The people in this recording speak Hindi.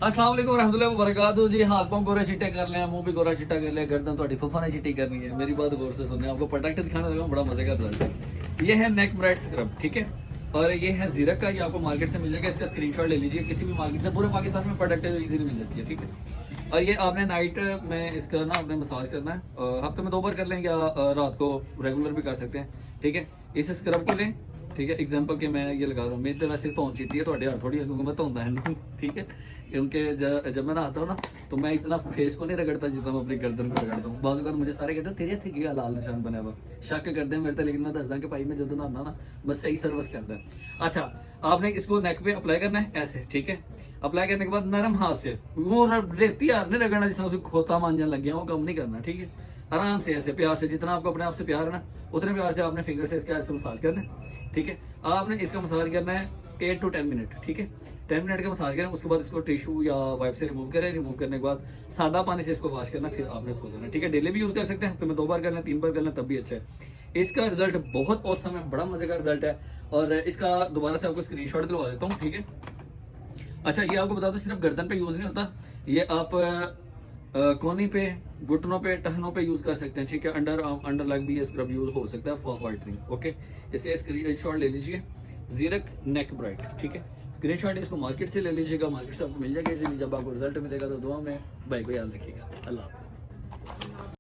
अस्सलाम वालेकुम रहमतुल्लाहि व बरकातहू जी। हाथ पांव गोरा चिट्टे कर लिया, मुंह भी गोरा चिट्टा कर लिया, गर्दन थोड़ी फुफा ने चिट्टी करनी है। मेरी बात गौर से सुनने, आपको प्रोडक्ट दिखाने लगा हूं, बड़ा मजे का रिजल्ट है। ये है नेक ब्राइट स्क्रब, ठीक है। और ये है जीरक का, ये आपको मार्केट से मिल जाएगा। इसका स्क्रीनशॉट ले लीजिए, किसी भी मार्केट से, पूरे पाकिस्तान में प्रोडक्ट इजीली मिल जाती है, ठीक है। और ये आपने नाइट में इसका ना आपने मसाज करना है, हफ्ते में 2 बार कर लें या रात को रेगुलर भी कर सकते हैं, ठीक है। इस स्क्रब को लें, ठीक है। एग्जाम्पल के मैं ये लगा रहा हूँ, मेरी तो वैसे धौन चिट्टी है, थोड़े हाथ थोड़ी है क्योंकि मैं धोंदा है, ठीक है। क्योंकि जब मैं नहाता हूँ ना तो मैं इतना फेस को नहीं रगड़ता जितना मैं अपनी गर्दन को रगड़ता हूँ। बहुत बार मुझे सारे कहते हैं तेरे हथे की लाल निशान बना हुआ, शक करते हैं मेरे तक, लेकिन मैं दसदा कि भाई मैं जो नहाना ना बस सही सर्विस करता है। अच्छा, आपने इसको नेक पे अप्लाई करना है ऐसे, ठीक है। अप्लाई करने के बाद नरम हाथ से, वो रेती हाथ नहीं रगड़ना जिसमें उसे खोता मांझन लग गया, वो कम नहीं करना, ठीक है। आराम से ऐसे प्यार से, जितना आपको अपने आप से प्यार है ना उतने प्यार से आपने फिंगर से इसका ऐसे मसाज करना है, ठीक है। आपने इसका मसाज करना है 8 to 10 मिनट, ठीक है। 10 मिनट का मसाज करें, उसके बाद इसको टिश्यू या वाइप से रिमूव करें। रिमूव करने के बाद सादा पानी से इसको वॉश करना, फिर आपने सो जाना, ठीक है। डेली भी यूज कर सकते हैं, हफ्ते में 2 बार कर लें, 3 बार कर लें, तब भी अच्छा है। इसका रिजल्ट बहुत औसम है, बड़ा मजे का रिजल्ट है। और इसका दोबारा से आपको स्क्रीनशॉट दिलवा देता हूँ, ठीक है। अच्छा, ये आपको बता दो सिर्फ गर्दन पे यूज नहीं होता, ये आप कोनी पे, घुटनों पे, टहनों पे यूज कर सकते हैं, ठीक है। अंडर लेग भी ये स्क्रब यूज हो सकता है फॉर व्हाइटनिंग, ओके। इसके स्क्रीनशॉट ले लीजिए, जीरक नेक ब्राइट, ठीक है। स्क्रीनशॉट इसको मार्केट से ले लीजिएगा, मार्केट से आपको मिल जाएगा इजीली। जब आपको रिजल्ट मिलेगा तो दुआ में भाई को याद रखिएगा। अल्लाह हाफ़िज़।